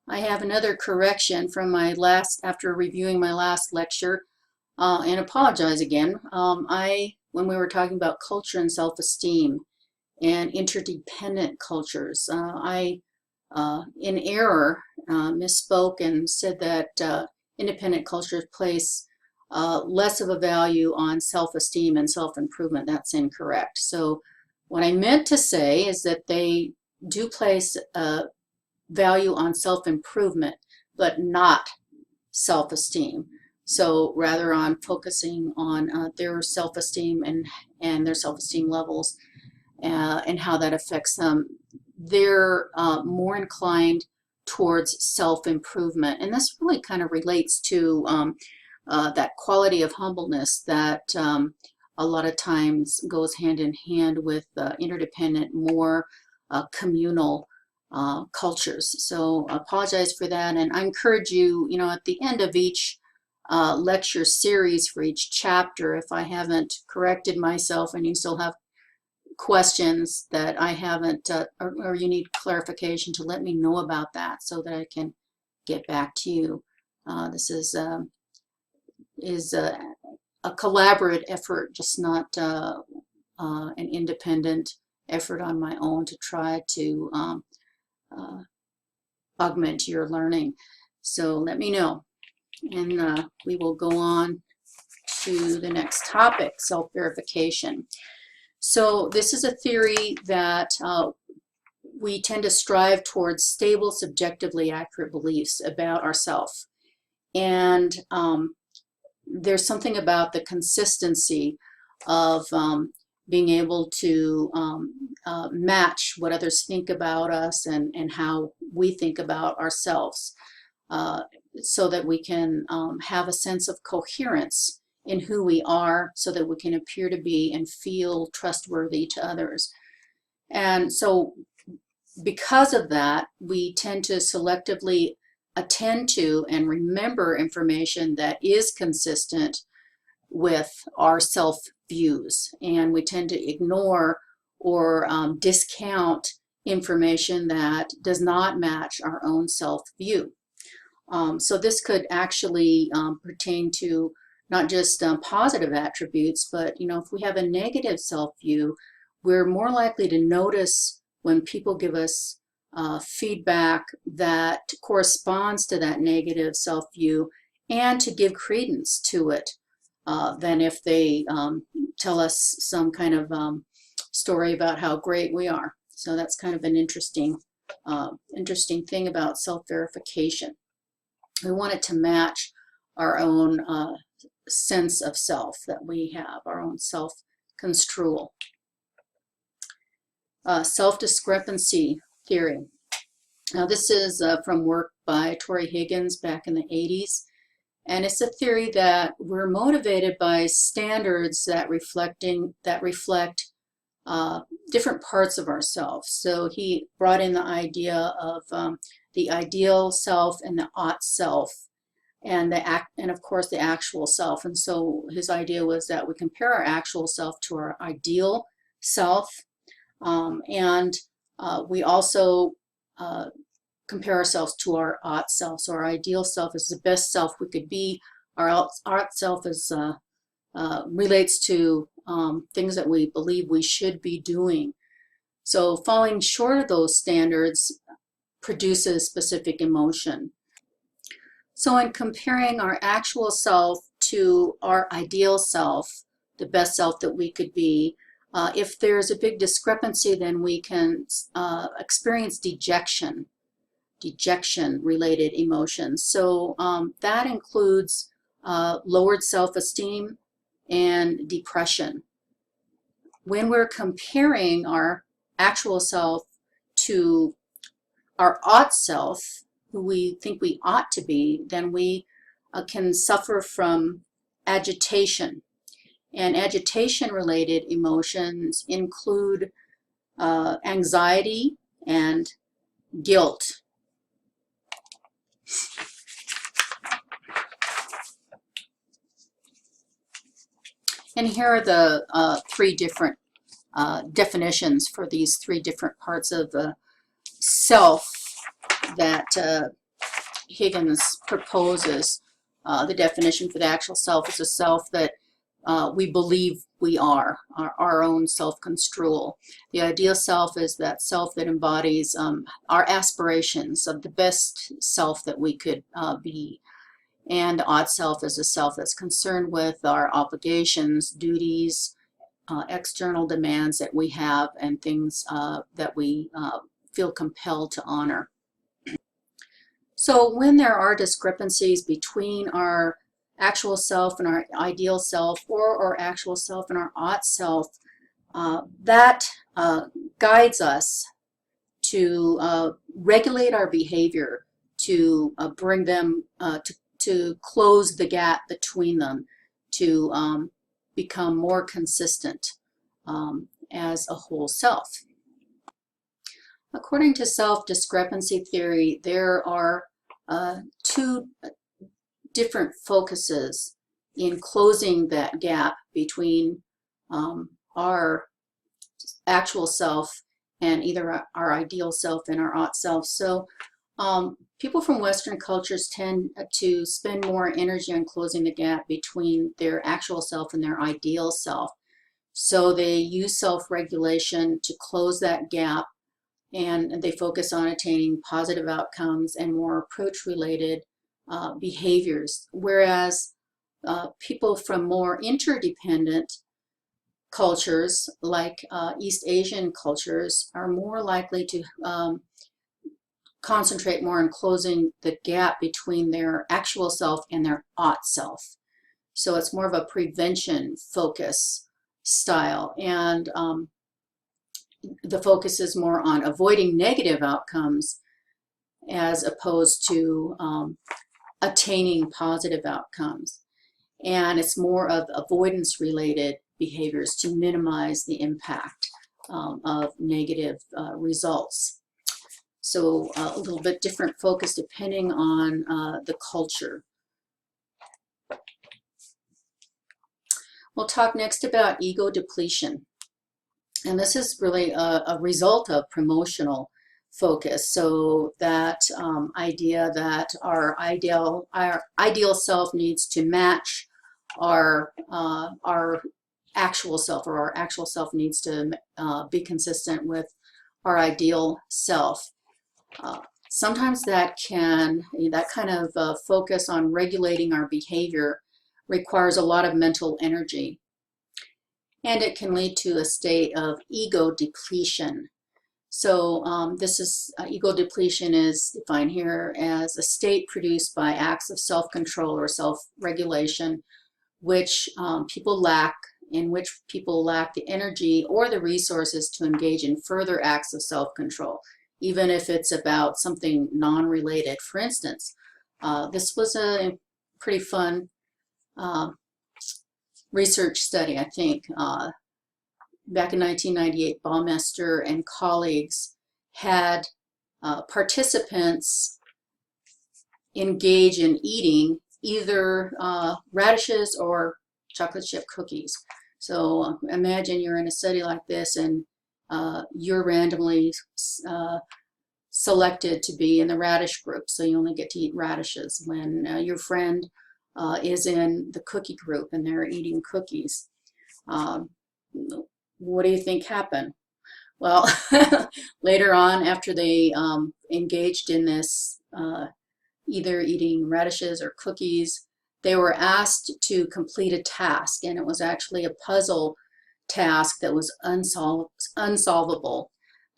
I have another correction from my after reviewing my last lecture, and apologize again. When we were talking about culture and self-esteem and interdependent cultures, in error, misspoke and said that independent cultures place less of a value on self-esteem and self-improvement. That's incorrect. So what I meant to say is that they do place value on self-improvement, but not self-esteem. So rather on focusing on their self-esteem and their self-esteem levels and how that affects them, they're more inclined towards self-improvement. And this really kind of relates to that quality of humbleness that a lot of times goes hand in hand with interdependent, more communal cultures. So I apologize for that, and I encourage you, at the end of each lecture series for each chapter, if I haven't corrected myself and you still have questions that I haven't, or you need clarification, to let me know about that so that I can get back to you. This is a collaborative effort, just not an independent effort on my own to try to augment your learning. So let me know, and we will go on to the next topic, self-verification. So this is a theory that we tend to strive towards stable, subjectively accurate beliefs about ourselves. And there's something about the consistency of being able to match what others think about us and how we think about ourselves, so that we can have a sense of coherence in who we are, so that we can appear to be and feel trustworthy to others. And so because of that, we tend to selectively attend to and remember information that is consistent with our self views, and we tend to ignore or discount information that does not match our own self view. So this could actually pertain to not just positive attributes, but if we have a negative self view, we're more likely to notice when people give us feedback that corresponds to that negative self view, and to give credence to it than if they tell us some kind of story about how great we are. So that's kind of an interesting thing about self-verification. We want it to match our own sense of self that we have, our own self-construal. Self-discrepancy theory. Now this is from work by Tori Higgins back in the 80s. And it's a theory that we're motivated by standards that reflect different parts of ourselves. So he brought in the idea of the ideal self and the ought self, and of course the actual self. And so his idea was that we compare our actual self to our ideal self, and we also compare ourselves to our ought self. So our ideal self is the best self we could be. Our ought self is relates to things that we believe we should be doing. So falling short of those standards produces specific emotion. So in comparing our actual self to our ideal self, the best self that we could be, if there's a big discrepancy, then we can experience dejection-related emotions. So that includes lowered self-esteem and depression. When we're comparing our actual self to our ought self, who we think we ought to be, then we can suffer from agitation. And agitation-related emotions include anxiety and guilt. And here are the three different definitions for these three different parts of the self that Higgins proposes the definition for the actual self is a self that we believe we are, our own self-construal. The ideal self is that self that embodies our aspirations of the best self that we could be. And the odd self is a self that's concerned with our obligations, duties, external demands that we have, and things that we feel compelled to honor. So when there are discrepancies between our actual self and our ideal self, or our actual self and our odd self, that guides us to regulate our behavior, to bring them, to close the gap between them, to become more consistent as a whole self. According to self-discrepancy theory, there are two different focuses in closing that gap between our actual self and either our ideal self and our ought self. So people from Western cultures tend to spend more energy on closing the gap between their actual self and their ideal self. So they use self-regulation to close that gap, and they focus on attaining positive outcomes and more approach-related behaviors. Whereas people from more interdependent cultures, like East Asian cultures, are more likely to concentrate more on closing the gap between their actual self and their ought self. So it's more of a prevention focus style, and the focus is more on avoiding negative outcomes as opposed to attaining positive outcomes. And it's more of avoidance related behaviors to minimize the impact of negative results. So a little bit different focus depending on the culture. We'll talk next about ego depletion. And this is really a result of promotional focus. So that idea that our ideal self needs to match our actual self, or our actual self needs to be consistent with our ideal self. Sometimes that kind of focus on regulating our behavior requires a lot of mental energy, and it can lead to a state of ego depletion. So this is ego depletion is defined here as a state produced by acts of self-control or self-regulation, which people lack, in which people lack the energy or the resources to engage in further acts of self-control, even if it's about something non-related. For instance, this was a pretty fun research study, I think. Back in 1998, Baumeister and colleagues had participants engage in eating either radishes or chocolate chip cookies. So imagine you're in a study like this, and you're randomly selected to be in the radish group, so you only get to eat radishes, when your friend is in the cookie group and they're eating cookies. What do you think happened? Well, later on, after they engaged in this, either eating radishes or cookies, they were asked to complete a task, and it was actually a puzzle task that was unsolvable.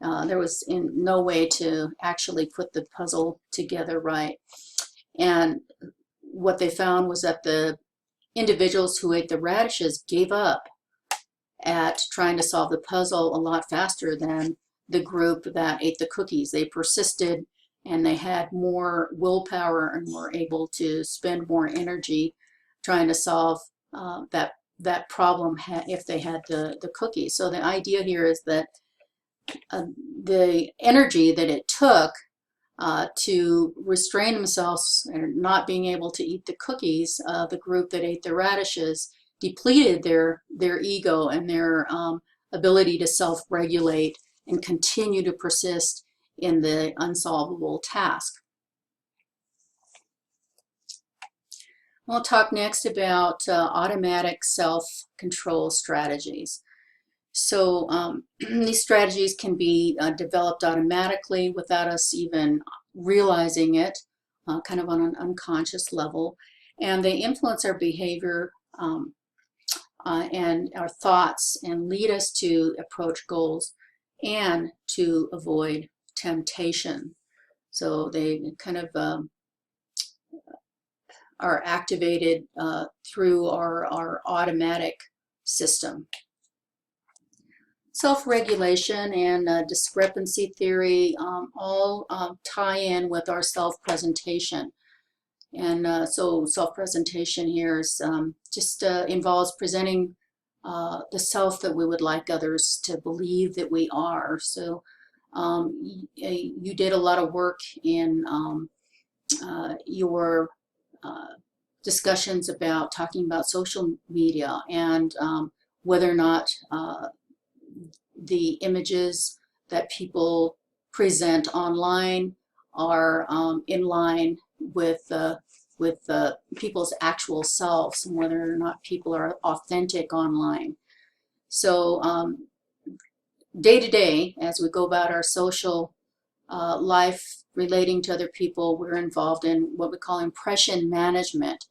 There was in no way to actually put the puzzle together right. And what they found was that the individuals who ate the radishes gave up at trying to solve the puzzle a lot faster than the group that ate the cookies. They persisted, and they had more willpower and were able to spend more energy trying to solve that problem if they had the cookies. So the idea here is that the energy that it took to restrain themselves and not being able to eat the cookies, the group that ate the radishes depleted their ego and their ability to self-regulate and continue to persist in the unsolvable task. We'll talk next about automatic self-control strategies. So these strategies can be developed automatically without us even realizing it, kind of on an unconscious level, and they influence our behavior and our thoughts and lead us to approach goals and to avoid temptation. So they kind of are activated through our automatic system. Self-regulation and discrepancy theory all tie in with our self-presentation. And so self-presentation here is just involves presenting the self that we would like others to believe that we are. So you did a lot of work in your discussions about talking about social media and whether or not the images that people present online are in line with people's actual selves, and whether or not people are authentic online. So day to day, as we go about our social life relating to other people, we're involved in what we call impression management.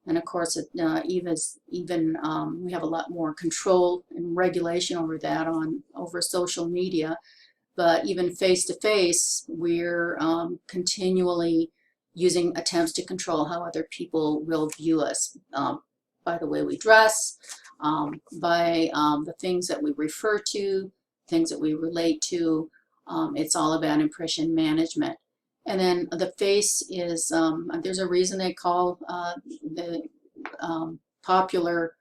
And of course, we have a lot more control and regulation over that over social media. But even face-to-face, we're continually using attempts to control how other people will view us by the way we dress, by the things that we refer to, things that we relate to. It's all about impression management. And then the face is, there's a reason they call the popular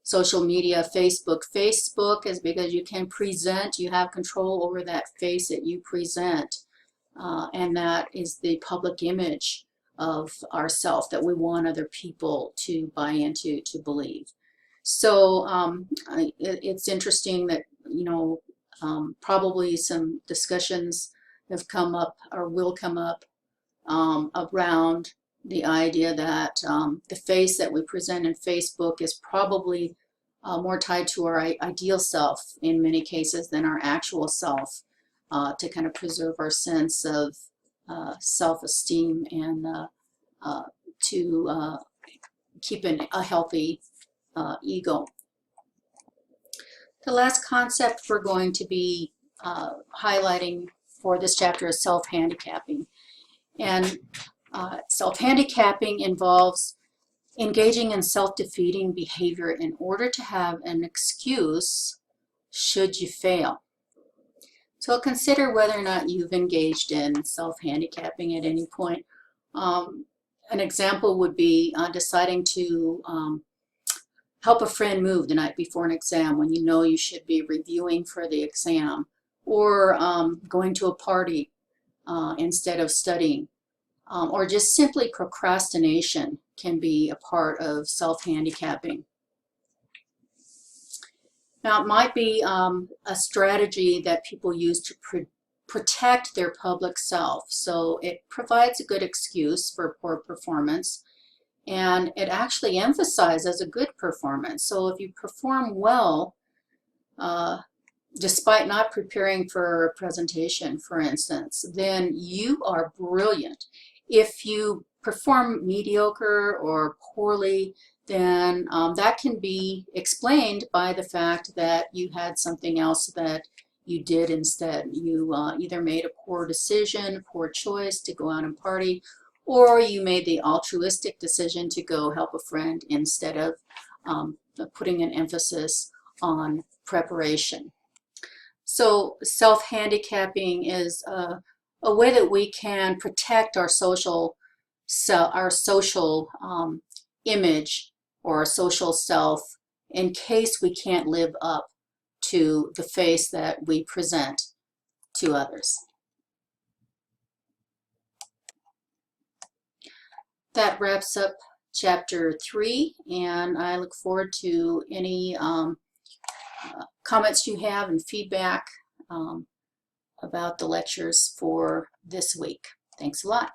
social media Facebook. Facebook is because you can present, you have control over that face that you present. And that is the public image of ourself that we want other people to buy into, to believe. So it's interesting that, you know, probably some discussions have come up or will come up around the idea that the face that we present in Facebook is probably more tied to our ideal self in many cases than our actual self, to kind of preserve our sense of self-esteem and to keep a healthy ego. The last concept we're going to be highlighting for this chapter is self-handicapping. And self-handicapping involves engaging in self-defeating behavior in order to have an excuse should you fail. So consider whether or not you've engaged in self-handicapping at any point. An example would be deciding to help a friend move the night before an exam when you know you should be reviewing for the exam, or going to a party instead of studying, or just simply procrastination can be a part of self-handicapping. Now, it might be a strategy that people use to protect their public self. So it provides a good excuse for poor performance, and it actually emphasizes a good performance. So if you perform well, despite not preparing for a presentation, for instance, then you are brilliant. If you perform mediocre or poorly, then that can be explained by the fact that you had something else that you did instead. You either made a poor decision, poor choice to go out and party, or you made the altruistic decision to go help a friend instead of putting an emphasis on preparation. So self-handicapping is a way that we can protect our social image or our social self in case we can't live up to the face that we present to others. That wraps up chapter 3, and I look forward to any comments you have and feedback about the lectures for this week. Thanks a lot.